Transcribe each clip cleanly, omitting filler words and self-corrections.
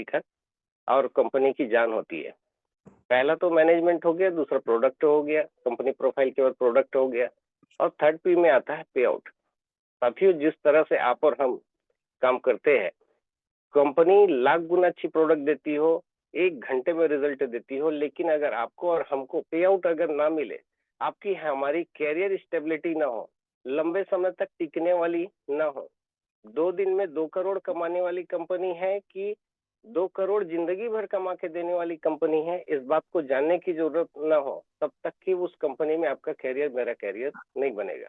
मिलकर और कंपनी की जान होती है। पहला तो मैनेजमेंट हो गया, दूसरा प्रोडक्ट हो गया, कंपनी प्रोफाइल के बाद प्रोडक्ट हो गया, और थर्ड पी में आता है पे आउट। साथियों, जिस तरह से आप और हम काम करते हैं, कंपनी लाख गुना अच्छी प्रोडक्ट देती हो, 1 घंटे में रिजल्ट देती हो, लेकिन अगर आपको और हमको पे आउट अगर ना मिले, आपकी हमारी कैरियर स्टेबिलिटी ना हो, लंबे समय तक टिकने वाली ना हो, 2 दिन में 2 करोड़ कमाने वाली कंपनी है कि 2 करोड़ जिंदगी भर कमा के देने वाली कंपनी है, इस बात को जानने की जरूरत ना हो, तब तक कि उस कंपनी में आपका कैरियर मेरा कैरियर नहीं बनेगा।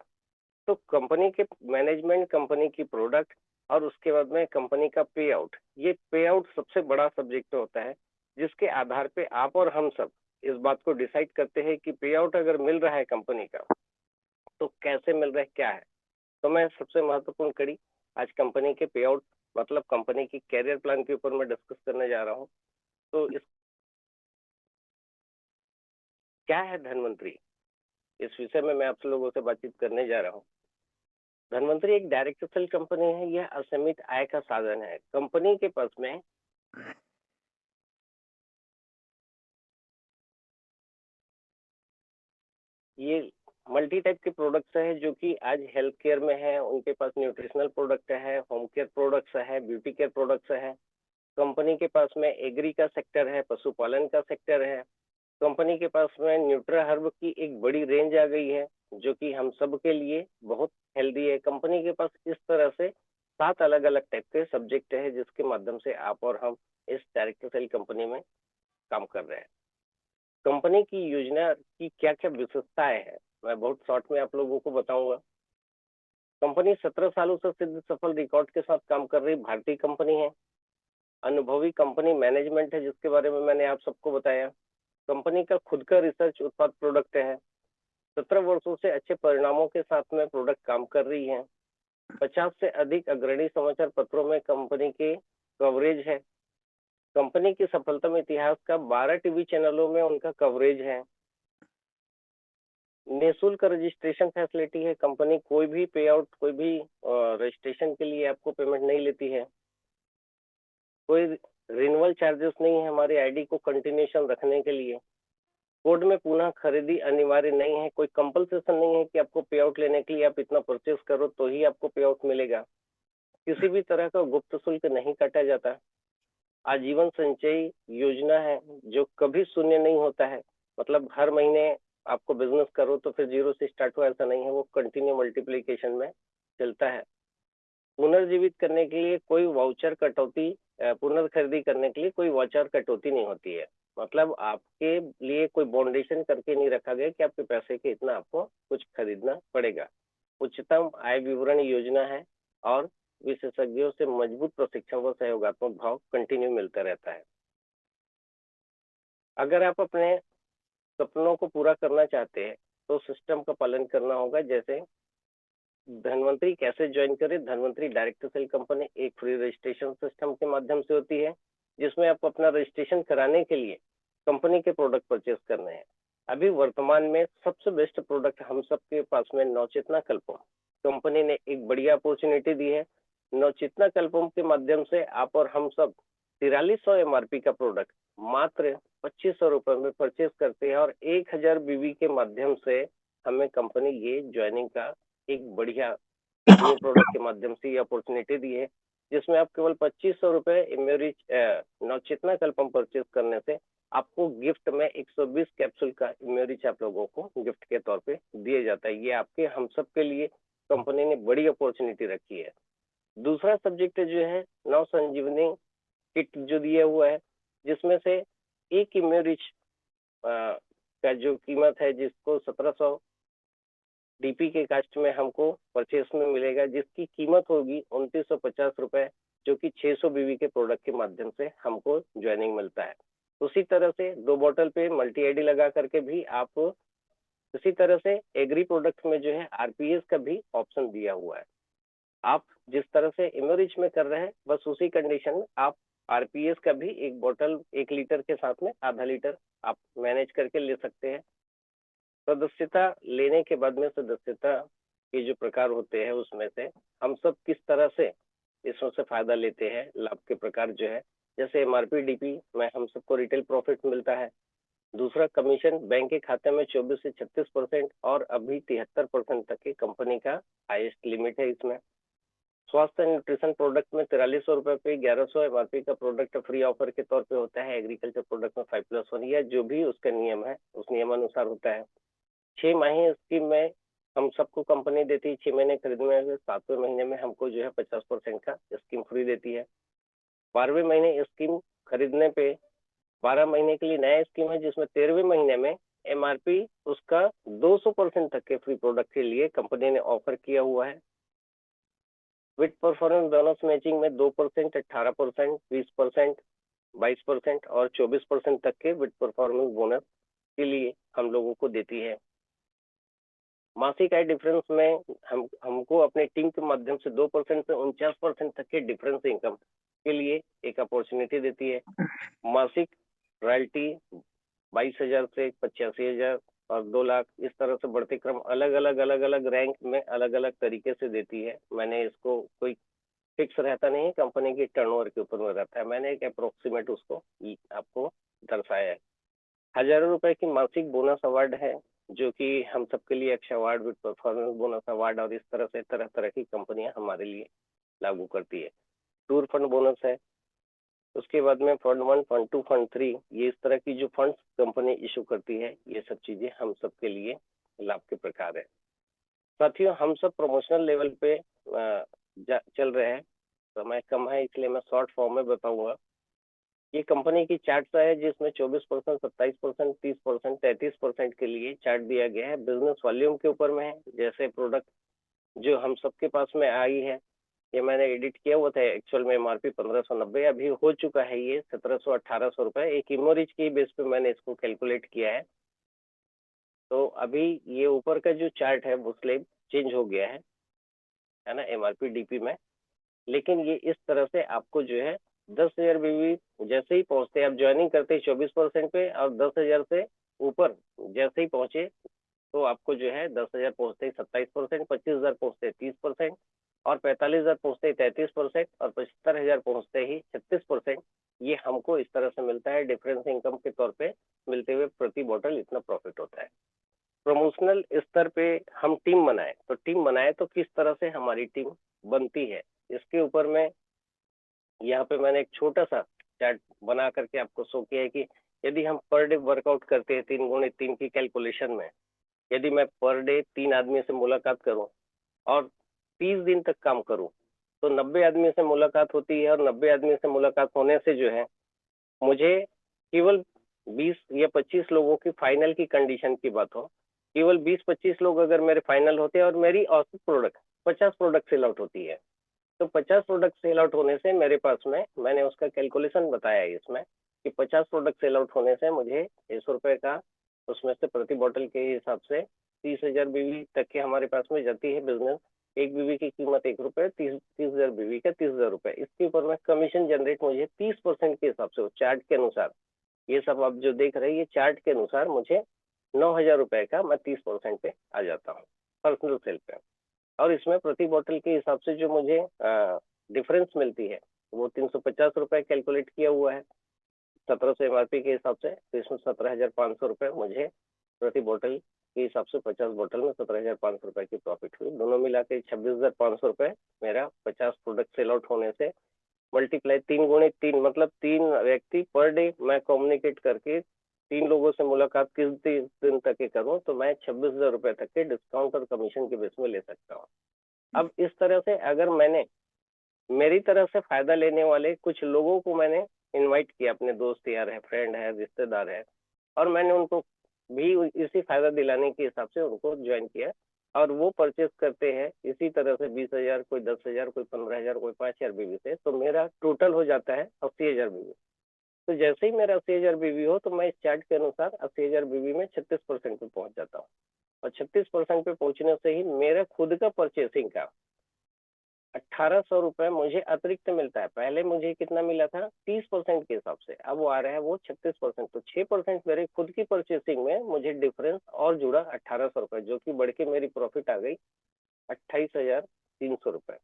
तो कंपनी के मैनेजमेंट, कंपनी की प्रोडक्ट और उसके बाद में कंपनी का पे आउट, ये पे आउट सबसे बड़ा सब्जेक्ट होता है, जिसके आधार पे आप और हम सब इस बात को डिसाइड करते हैं कि पे आउट अगर मिल रहा है कंपनी का, तो कैसे मिल रहा है, क्या है। तो मैं सबसे महत्वपूर्ण कड़ी आज कंपनी के पे आउट मतलब कंपनी की कैरियर प्लान के ऊपर मैं डिस्कस करने जा रहा हूँ। तो इस क्या है धनवंतरी, इस विषय में मैं आप लोगों से बातचीत करने जा रहा हूँ। धनवंतरी एक डायरेक्ट सेल कंपनी है, यह असीमित आय का साधन है। कंपनी के पास में ये मल्टी टाइप के प्रोडक्ट्स है जो कि आज हेल्थ केयर में है, उनके पास न्यूट्रिशनल प्रोडक्ट है, होम केयर प्रोडक्ट्स है, ब्यूटी केयर प्रोडक्ट्स है। कंपनी के पास में एग्री का सेक्टर है, पशुपालन का सेक्टर है। कंपनी के पास में न्यूट्रा हर्ब की एक बड़ी रेंज आ गई है जो कि हम सब के लिए बहुत हेल्दी है। कंपनी के पास इस तरह से 7 अलग अलग टाइप के सब्जेक्ट है जिसके माध्यम से आप और हम इस डायरेक्ट सेल कंपनी में काम कर रहे हैं। कंपनी की योजना की क्या क्या विशेषताएं हैं, मैं बहुत शॉर्ट में आप लोगों को बताऊंगा। कंपनी 17 सालों से सिद्ध सफल रिकॉर्ड के साथ काम कर रही भारतीय कंपनी है। अनुभवी कंपनी मैनेजमेंट है जिसके बारे में मैंने आप सबको बताया। कंपनी का खुद का रिसर्च उत्पाद प्रोडक्ट है। 17 वर्षों से अच्छे परिणामों के साथ में प्रोडक्ट काम कर रही है। 50 से अधिक अग्रणी समाचार पत्रों में कंपनी के कवरेज है। कंपनी की सफलतम इतिहास का 12 टीवी चैनलों में उनका कवरेज है। निःशुल्क रजिस्ट्रेशन फैसिलिटी है। कंपनी कोई भी पे आउट, कोई भी रजिस्ट्रेशन के लिए आपको पेमेंट नहीं लेती है। कोई रिन्यूअल चार्जेस नहीं है हमारी आईडी को कंटिन्यूशन रखने के लिए। कोड में पुनः खरीदी अनिवार्य नहीं है। कोई कंपल्सेशन नहीं है कि आपको पे आउट लेने के लिए आप इतना परचेस करो तो ही आपको पे आउट मिलेगा। किसी भी तरह का गुप्त शुल्क नहीं काटा जाता। आजीवन संचयी योजना है जो कभी शून्य नहीं होता है, मतलब हर महीने आपको बिजनेस करो तो फिर जीरो से स्टार्ट हो, ऐसा नहीं है, वो कंटिन्यू मल्टीप्लीकेशन में चलता है। पुनर्जीवित करने के लिए कोई वाउचर कटौती, पुनर्खरीदी करने के लिए कोई वाउचर कटौती नहीं होती है। मतलब आपके लिए कोई बाउंडेशन करके नहीं रखा गया कि आपके पैसे के इतना आपको कुछ खरीदना पड़ेगा। उच्चतम आय विवरण योजना है और विशेषज्ञों से मजबूत प्रशिक्षण व सहयोगात्मक भाव कंटिन्यू मिलता रहता है। अगर आप अपने सपनों को पूरा करना चाहते हैं तो सिस्टम का पालन करना होगा। जैसे धनवंतरी कैसे ज्वाइन करें। धनवंतरी डायरेक्ट सेल कंपनी एक फ्री रजिस्ट्रेशन सिस्टम के माध्यम से होती है जिसमें आप अपना रजिस्ट्रेशन कराने के लिए कंपनी के प्रोडक्ट परचेस करने हैं। अभी वर्तमान में सबसे बेस्ट प्रोडक्ट हम सबके पास में नवचेतना कल्पम कंपनी ने एक बढ़िया अपॉर्चुनिटी दी है। नवचेतना कल्पम के माध्यम से आप और हम सब 4300 एमआरपी का प्रोडक्ट मात्र 2500 रुपए में परचेस करते हैं और 1000 बीवी के माध्यम से हमें कंपनी ये ज्वाइनिंग का एक बढ़िया न्यू प्रोडक्ट के माध्यम से ये अपॉर्चुनिटी दी है जिसमें आप केवल 2500 रुपए इम्यूरिच नवचेतना कल्पम परचेस करने से आपको गिफ्ट में 120 कैप्सूल का इम्यूरिच आप लोगों को गिफ्ट के तौर पे दिए जाता है। ये आपके हम सब के लिए कंपनी ने बड़ी अपॉर्चुनिटी रखी है। दूसरा सब्जेक्ट जो है नव संजीवनी किट जो दिया हुआ है जिसमें से एक इम्यूरिच का जो कीमत है जिसको 1700 डीपी के कास्ट में हमको परचेस में मिलेगा, जिसकी कीमत होगी 2950 रुपए, जो कि 600 बीवी के प्रोडक्ट के माध्यम से हमको ज्वाइनिंग मिलता है। उसी तरह से 2 बोतल पे मल्टी आईडी लगा करके भी आप उसी तरह से एग्री प्रोडक्ट में जो है आरपीएस का भी ऑप्शन दिया हुआ है। आप जिस तरह से इमोरिच में कर रहे हैं बस उसी कंडीशन में आप आरपीएस का भी एक बोतल 1 लीटर के साथ में आधा लीटर आप मैनेज करके ले सकते हैं। सदस्यता लेने के बाद में सदस्यता के जो प्रकार होते हैं उसमें से हम सब किस तरह से इसमें से फायदा लेते हैं, लाभ के प्रकार जो है जैसे एमआरपी डीपी में हम सबको रिटेल प्रॉफिट मिलता है। दूसरा, कमीशन बैंक के खाते में 24 से 36% और अभी 73% तक की कंपनी का हाईएस्ट लिमिट है इसमें। स्वास्थ्य एंड न्यूट्रिशन प्रोडक्ट में 4300 रुपए पे 1100 एमआरपी का प्रोडक्ट फ्री ऑफर के तौर पे होता है। एग्रीकल्चर प्रोडक्ट में 5+1 या जो भी उसका नियम है उस नियमानुसार होता है। 6 माही स्कीम में हम सबको कंपनी देती है 6 महीने खरीदने में, 7वें महीने में हमको जो है 50% का स्कीम फ्री देती है। 12वें महीने स्कीम खरीदने पे 12 महीने के लिए नया स्कीम है जिसमें 13वें महीने में एमआरपी उसका 200% तक के फ्री प्रोडक्ट के लिए कंपनी ने ऑफर किया हुआ है। विद परफॉर्मेंस बोनस मैचिंग में 2%, 18%, 20%, 22% और 24% तक के विद परफॉर्मेंस बोनस के लिए हम लोगों को देती है। मासिक आय डिफरेंस में हमको अपने टीम के माध्यम से 2% से 49% तक के डिफरेंस इनकम के लिए एक अपॉर्चुनिटी देती है। मासिक रॉयल्टी 22,000 से 85,000 और 2 लाख इस तरह से बढ़ते क्रम अलग अलग रैंक में अलग अलग तरीके से देती है। मैंने इसको कोई फिक्स रहता नहीं है, कंपनी की टर्नओवर के ऊपर में रहता है। मैंने एक अप्रोक्सीमेट उसको आपको दर्शाया है। हजारों रुपए की मासिक बोनस अवार्ड है जो कि हम सबके लिए Akshay award, with performance bonus award और इस तरह से तरह तरह की कंपनियां हमारे लिए लागू करती है। टूर फंड बोनस है। उसके बाद में फंड 1, फंड 2, फंड 3, ये इस तरह की जो फंड्स कंपनी इशू करती है, ये सब चीजें हम सब के लिए लाभ के प्रकार है। साथियों, हम सब प्रमोशनल लेवल पे चल रहे हैं। समय कम है इसलिए मैं शॉर्ट फॉर्म में बताऊंगा। ये कंपनी की चार्ट है जिसमें 24%, 27%, 30%, 33% के लिए चार्ट दिया गया है। बिजनेस वॉल्यूम के ऊपर में है। जैसे प्रोडक्ट जो हम सबके पास में आई है, ये मैंने एडिट किया हुआ था। एक्चुअल में एमआरपी 1590 अभी हो चुका है, ये 1700-1800 रुपए एक इमोरिज की बेस पे मैंने इसको कैलकुलेट किया है। तो अभी ये ऊपर का जो चार्ट है वो स्लैब चेंज हो गया है ना, एमआरपी डीपी में। लेकिन ये इस तरह से आपको जो है 10,000 बीवी जैसे ही पहुंचते हैं, आप ज्वाइनिंग करते हैं 24% पे और 10,000 से ऊपर जैसे ही पहुंचे तो आपको जो है 10,000 पहुंचते ही 27%, 25,000 पहुंचते 30% और 45,000 पहुंचते ही 33% और 75,000 पहुंचते ही 36%। ये हमको इस तरह से मिलता है। डिफरेंस इनकम के तौर पे मिलते हुए प्रति बॉटल इतना प्रॉफिट होता है। प्रमोशनल स्तर पे हम टीम बनाए तो किस तरह से हमारी टीम बनती है, इसके ऊपर में यहाँ पे मैंने एक छोटा सा चार्ट बना करके आपको शो किया है कि यदि हम पर डे वर्कआउट करते हैं 3x3 की कैलकुलेशन में, यदि मैं पर डे 3 आदमी से मुलाकात करूं और 30 दिन तक काम करूं तो 90 आदमी से मुलाकात होती है। और 90 आदमी से मुलाकात होने से जो है मुझे केवल 20 या 25 लोगों की फाइनल की कंडीशन की बात हो, केवल 20-25 लोग अगर मेरे फाइनल होते हैं और मेरी औसत प्रोडक्ट 50 प्रोडक्ट सेल आउट होती है, तो 50 प्रोडक्ट सेल आउट होने से मेरे पास में, मैंने उसका कैलकुलेशन बताया है इसमें कि 50 प्रोडक्ट सेल आउट होने से मुझे 600 रुपए का उसमें से प्रति बॉटल के हिसाब से 30,000 बीवी तक के हमारे पास में जाती है बिजनेस। एक बीवी की कीमत 1 रुपए, 30,000 बीवी का 30,000 रुपए। इसके ऊपर में कमीशन जनरेट मुझे 30% के हिसाब से चार्ट के अनुसार, ये सब आप जो देख रहे हैं ये चार्ट के अनुसार मुझे 9,000 रुपए का मैं 30% पे आ जाता हूँ पर्सनल सेल पे। और इसमें प्रति बॉटल के हिसाब से जो मुझे डिफरेंस मिलती है वो 350 रुपए कैलकुलेट किया हुआ है 1700 एमआरपी के हिसाब से। तो इसमें 17,500 रुपए मुझे प्रति बॉटल के हिसाब से 50 बॉटल में 17,500 रुपए की प्रॉफिट हुई। दोनों मिला के 26,500 रुपए मेरा 50 प्रोडक्ट सेल आउट होने से मल्टीप्लाई 3 × 3 मतलब 3 व्यक्ति पर डे मैं कम्युनिकेट करके 3 लोगों से मुलाकात किस दिन तक के करूं तो मैं 26,000 रुपए तक के डिस्काउंट और कमीशन के बेस में ले सकता हूं। अब इस तरह से अगर मैंने मेरी तरफ से फायदा लेने वाले कुछ लोगों को मैंने इनवाइट किया, अपने दोस्त यार है, फ्रेंड है, रिश्तेदार है, और मैंने उनको भी इसी फायदा दिलाने के हिसाब से उनको ज्वाइन किया और वो परचेस करते हैं इसी तरह से 20,000, कोई 10,000, कोई 15,000, कोई 5,000 बीवी से, तो मेरा टोटल हो जाता है 80,000 बीवी। तो जैसे ही मेरा 80,000 बीवी हो तो मैं इस चार्ट के अनुसार 80,000 बीवी में 36% पे पहुंच जाता हूँ। और 36% पे पहुंचने से ही मेरा खुद का परचेसिंग का 1,800 रुपए मुझे अतिरिक्त मिलता है। पहले मुझे कितना मिला था 30% के हिसाब से, अब वो आ रहा है वो 36%। तो 6% मेरे खुद की परचेसिंग में मुझे डिफरेंस और जुड़ा 1,800 रुपए, जो कि बढ़ के मेरी प्रॉफिट आ गई 28,300 रुपए।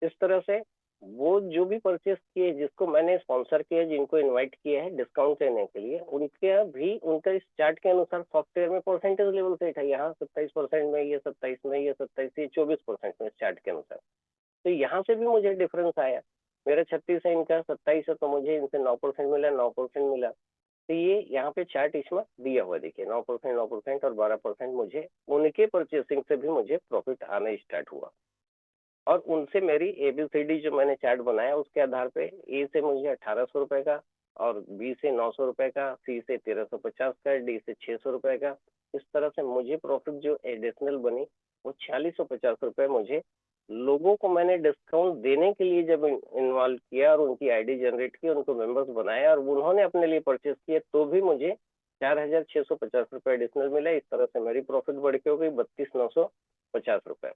इस तरह से वो जो भी परचेस किए, जिसको मैंने स्पॉन्सर किया, जिनको इनवाइट किया है डिस्काउंट लेने के लिए, उनके भी उनका इस चार्ट के अनुसार सॉफ्टवेयर में परसेंटेज लेवल सेट है। यहाँ 27% में, ये 27 में, ये 27, ये 24% में इस चार्ट के अनुसार। तो यहाँ से भी मुझे डिफरेंस आया। मेरा 36 है, इनका 27 है, तो मुझे इनसे 9% मिला, 9% मिला। तो ये यहाँ पे चार्ट इसमें दिया हुआ देखिए, 9%, 9% और 12% मुझे उनके परचेसिंग से भी मुझे प्रॉफिट आना स्टार्ट हुआ। और उनसे मेरी ABCD जो मैंने चार्ट बनाया, उसके आधार पे ए से मुझे 1800 रुपए का, और बी से 900 रुपए का, सी से 1350 का, डी से 600 रुपए का। इस तरह से मुझे प्रॉफिट जो एडिशनल बनी वो 4650 रुपए मुझे लोगों को मैंने डिस्काउंट देने के लिए जब इन्वॉल्व किया और उनकी आईडी जनरेट की, उनको मेंबर्स बनाया और उन्होंने अपने लिए परचेस किए, तो भी मुझे 4650 रुपए एडिशनल मिला। इस तरह से मेरी प्रॉफिट बढ़ के हो गई 32,950 रुपए।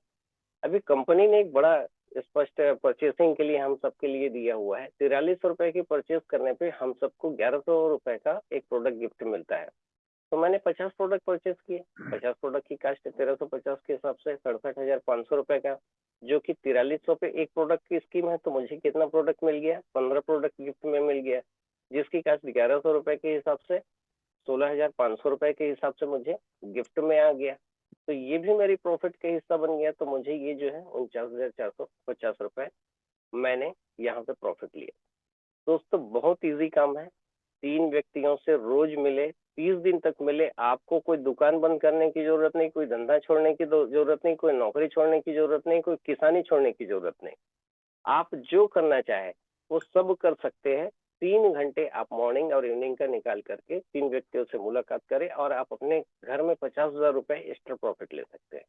अभी कंपनी ने एक बड़ा स्पष्ट परचेसिंग के लिए हम सबके लिए दिया हुआ है। 4300 रुपए की परचेस करने पे हम सबको 1100 रुपए का एक प्रोडक्ट गिफ्ट मिलता है। तो मैंने 50 प्रोडक्ट परचेस किए। 50 प्रोडक्ट की कास्ट 1350 के हिसाब से 67,500 रुपए का, जो कि 4300 पे एक प्रोडक्ट की स्कीम है। तो मुझे कितना प्रोडक्ट मिल गया? 15 प्रोडक्ट गिफ्ट में मिल गया, जिसकी कास्ट 1100 रुपए के हिसाब से 16,500 रुपए के हिसाब से मुझे गिफ्ट में आ गया। तो ये भी मेरी प्रॉफिट का हिस्सा बन गया। तो मुझे ये जो है 49,450 रुपए मैंने यहाँ पे प्रॉफिट लिया। दोस्तों बहुत इजी काम है। 3 व्यक्तियों से रोज मिले, 30 दिन तक मिले, आपको कोई दुकान बंद करने की जरूरत नहीं, कोई धंधा छोड़ने की जरूरत नहीं, कोई नौकरी छोड़ने की जरूरत नहीं, कोई किसानी छोड़ने की जरूरत नहीं। आप जो करना चाहे वो सब कर सकते हैं। 3 घंटे आप मॉर्निंग और इवनिंग का निकाल करके 3 व्यक्तियों से मुलाकात करें और आप अपने घर में 50,000 रुपए एक्स्ट्रा प्रॉफिट ले सकते हैं।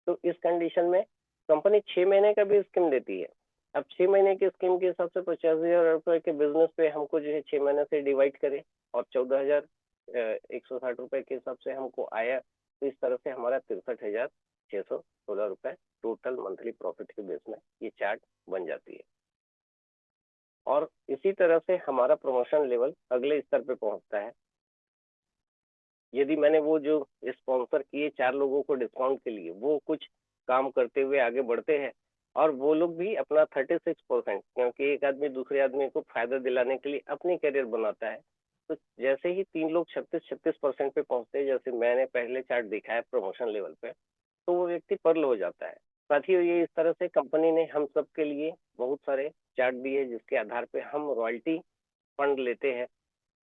तो इस कंडीशन में कंपनी 6 महीने का भी स्कीम देती है। अब 6 महीने की स्कीम के हिसाब से 50,000 रुपए के बिजनेस पे हमको जो है 6 महीने से डिवाइड करें और 14,160 रुपए के हिसाब से हमको आया। तो इस तरह से हमारा 63,616 रुपए टोटल मंथली प्रॉफिट के बेस में ये चार्ट बन जाती है। और इसी तरह से हमारा प्रमोशन लेवल अगले स्तर पे पहुंचता है। यदि मैंने वो जो स्पॉन्सर किए 4 लोगों को डिस्काउंट के लिए, वो कुछ काम करते हुए आगे बढ़ते हैं और वो लोग भी अपना 36%, क्योंकि एक आदमी दूसरे आदमी को फायदा दिलाने के लिए अपनी करियर बनाता है। तो जैसे ही 3 लोग 36% पे पहुंचते हैं, जैसे मैंने पहले चार्ट दिखाया प्रमोशन लेवल पे, तो वो व्यक्ति पर्ल हो जाता है। साथियों, ये इस तरह से कंपनी ने हम सब के लिए बहुत सारे चार्ट दिए, जिसके आधार पे हम रॉयल्टी फंड लेते हैं।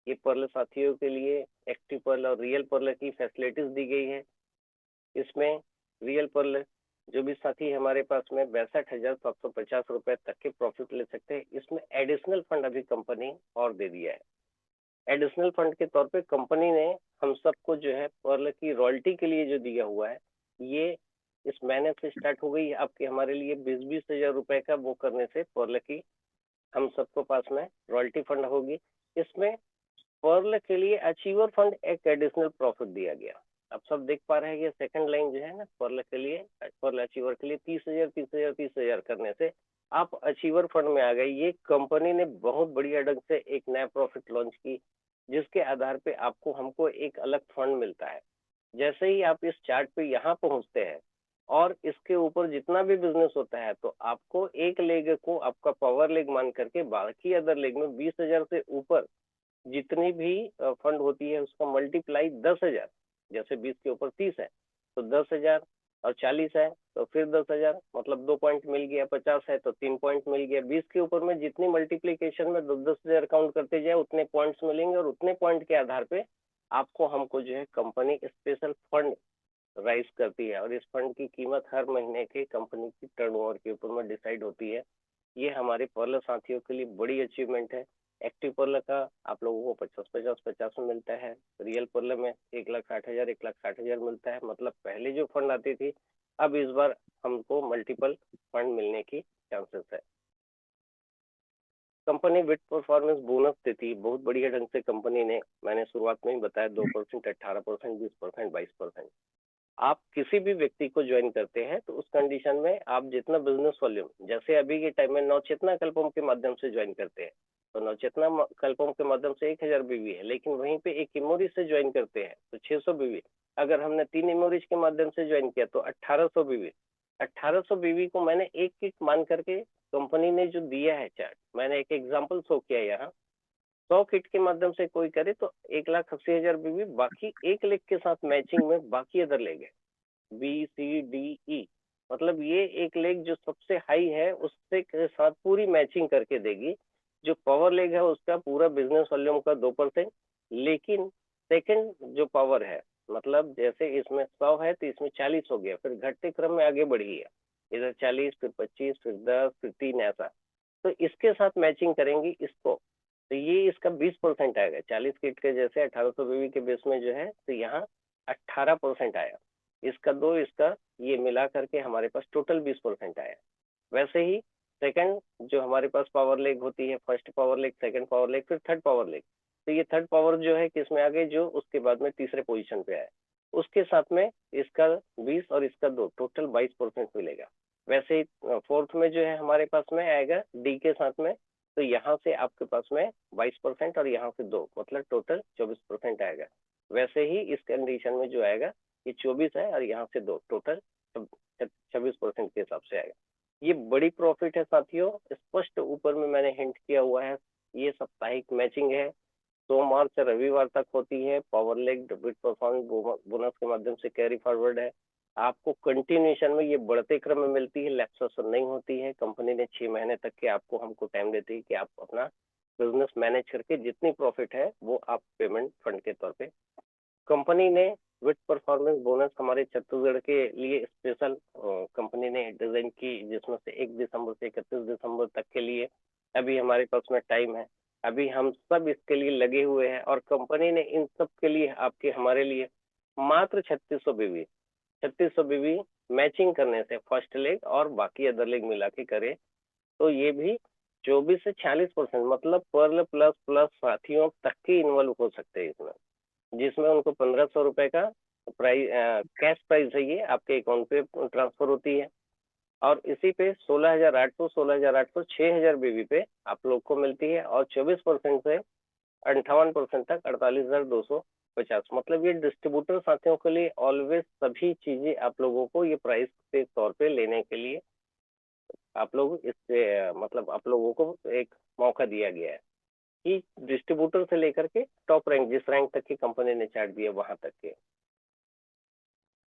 ये पर्ल साथियों के लिए एक्टिव पर्ल और रियल पर्ल की फैसिलिटीज दी गई है। इसमें रियल पर्ल जो भी साथी हमारे पास में 62,750 रुपए तक के प्रॉफिट ले सकते हैं। इसमें एडिशनल फंड अभी कंपनी और दे दिया है। एडिशनल फंड के तौर पे कंपनी ने हम सबको जो है पर्ल की रॉयल्टी के लिए जो दिया हुआ है, ये इस महीने से स्टार्ट हो गई है आपके हमारे लिए 20,000 रुपए का वो करने से पर्ल की हम सबको पास में रॉयल्टी फंड होगी। इसमें पर्ल के लिए अचीवर फंड एक एडिशनल प्रॉफिट दिया गया। आप सब देख पा रहे हैं ये सेकंड लाइन जो है ना, पर्ल के लिए, पर्ल अचीवर के लिए 30,000 30,000 30,000 करने से आप अचीवर फंड में आ गए। ये कंपनी ने बहुत बढ़िया ढंग से एक नया प्रॉफिट लॉन्च की, जिसके आधार पे आपको हमको एक अलग फंड मिलता है। जैसे ही आप इस चार्ट पे यहाँ पहुंचते हैं और इसके ऊपर जितना भी बिजनेस होता है, तो आपको एक लेग को आपका पावर लेग मान करके बाकी अदर लेग में 20,000 से ऊपर जितनी भी फंड होती है उसका मल्टीप्लाई 10,000। जैसे 20 के ऊपर 30 है तो 10,000, और 40 है तो फिर 10,000, मतलब 2 पॉइंट मिल गया। 50 है तो 3 पॉइंट मिल गया। 20 के ऊपर में जितनी मल्टीप्लीकेशन में 10,000 काउंट करते जाए उतने पॉइंट्स मिलेंगे, और उतने पॉइंट के आधार पे आपको हमको जो है कंपनी स्पेशल फंड राइज करती है, और इस फंड की कीमत हर महीने के कंपनी की टर्नओवर के ऊपर में डिसाइड होती है। ये हमारे पर्ल साथियों के लिए बड़ी अचीवमेंट है। एक्टिव पर्ल का आप लोगों को 50 50 50 में मिलता है। रियल पर्ल में 1,60,000 1,60,000 मिलता है। मतलब पहले जो फंड आती थी, अब इस बार हमको मल्टीपल फंड मिलने की चांसेस है। कंपनी विद परफॉर्मेंस बोनस देती है बहुत बढ़िया ढंग से। कंपनी ने, मैंने शुरुआत में ही बताया, 2%, 18%, 20%, 22%। आप किसी भी व्यक्ति को ज्वाइन करते हैं तो उस कंडीशन में आप जितना बिजनेस वॉल्यूम, जैसे अभी के टाइम में नवचेतना कल्पम के माध्यम से ज्वाइन करते हैं, तो नवचेतना कल्पम के माध्यम से 1,000 बीवी है, लेकिन वहीं पे एक इमोरिज से ज्वाइन करते हैं तो 600 बीवी। अगर हमने 3 इमोरिज के माध्यम से ज्वाइन किया तो 1,800 बीवी। 1800 बीवी को मैंने एक किट मान करके कंपनी ने जो दिया है चार्ट, मैंने एक एग्जांपल शो किया यहाँ। 100 किट के माध्यम से कोई करे तो 1,80,000 बीवी, बाकी 1 लाख के साथ मैचिंग में बाकी अदर ले गए, BCDE, मतलब ये 1 लाख जो सबसे हाई है उससे के साथ पूरी मैचिंग करके देगी। जो पावर लेग है उसका पूरा बिजनेस वॉल्यूम का 2%, लेकिन सेकंड जो पावर है, मतलब जैसे इसमें 100 है तो इसमें 40 हो गया, फिर घटते क्रम में आगे बढ़ी है, इधर 40, फिर 25, फिर 10, फिर 3, ऐसा। तो इसके साथ मैचिंग करेंगी इसको, तो ये इसका 20% आएगा। 40 किट के जैसे 1800 बीवी के बेस में जो है, तो यहाँ 18% आया, इसका 2, इसका ये मिला करके हमारे पास टोटल 20% आया। वैसे ही सेकंड जो हमारे पास पावर लेग होती है, first power leg, second power leg, फिर थर्ड पावर लेग, तो ये थर्ड पावर जो है किस में आ गई, जो उसके बाद में तीसरे पोजीशन पे आया, उसके साथ में इसका 20 और इसका 2, टोटल 22% मिलेगा। वैसे ही फोर्थ में जो है हमारे पास में आएगा डी के साथ में, तो यहाँ से आपके पास में 22% और यहाँ से 2, मतलब टोटल 24% आएगा। वैसे ही इस कंडीशन में जो आएगा ये 24 है और यहाँ से 2, टोटल 26% के हिसाब से आएगा। ये बड़ी प्रॉफिट है साथियों, स्पष्ट ऊपर में मैंने हिंट किया हुआ है। ये साप्ताहिक मैचिंग है, सोमवार से रविवार तक होती है। Power leg debit performance bonus के माध्यम से कैरी फॉरवर्ड है, आपको कंटिन्यूएशन में ये बढ़ते क्रम में मिलती है, लैप्सेशन नहीं होती है। कंपनी ने 6 महीने तक के आपको हमको टाइम देती है कि आप अपना बिजनेस मैनेज करके जितनी प्रॉफिट है वो आप पेमेंट फंड के तौर पे। कंपनी ने विद परफॉर्मेंस बोनस हमारे छत्तीसगढ़ के लिए स्पेशल कंपनी ने डिजाइन की, जिसमें से 1 दिसंबर से 31 दिसंबर तक के लिए अभी हमारे पास में टाइम है। अभी हम सब इसके लिए लगे हुए हैं और कंपनी ने इन सब के लिए आपके हमारे लिए मात्र 3600 बीवी, 3600 बीवी मैचिंग करने से फर्स्ट लेग और बाकी अदर लेग मिला के करे तो ये भी 24 से 46%, मतलब पर्ल प्लस प्लस साथियों तक के इन्वॉल्व हो सकते हैं इसमें, जिसमें उनको 1500 रुपए का प्राइस कैश प्राइस है, ये आपके अकाउंट पे ट्रांसफर होती है। और इसी पे 16,800, 16,800, 6,000 बीवी पे आप लोग को मिलती है, और 24% से 58% तक 48,250, मतलब ये डिस्ट्रीब्यूटर साथियों के लिए ऑलवेज सभी चीजें आप लोगों को ये प्राइस के तौर पे लेने के लिए आप लोग इससे मतलब आप लोगों को एक मौका दिया गया है कि डिस्ट्रीब्यूटर से लेकर के टॉप रैंक, जिस रैंक तक की कंपनी ने चार्ट दिया वहां तक के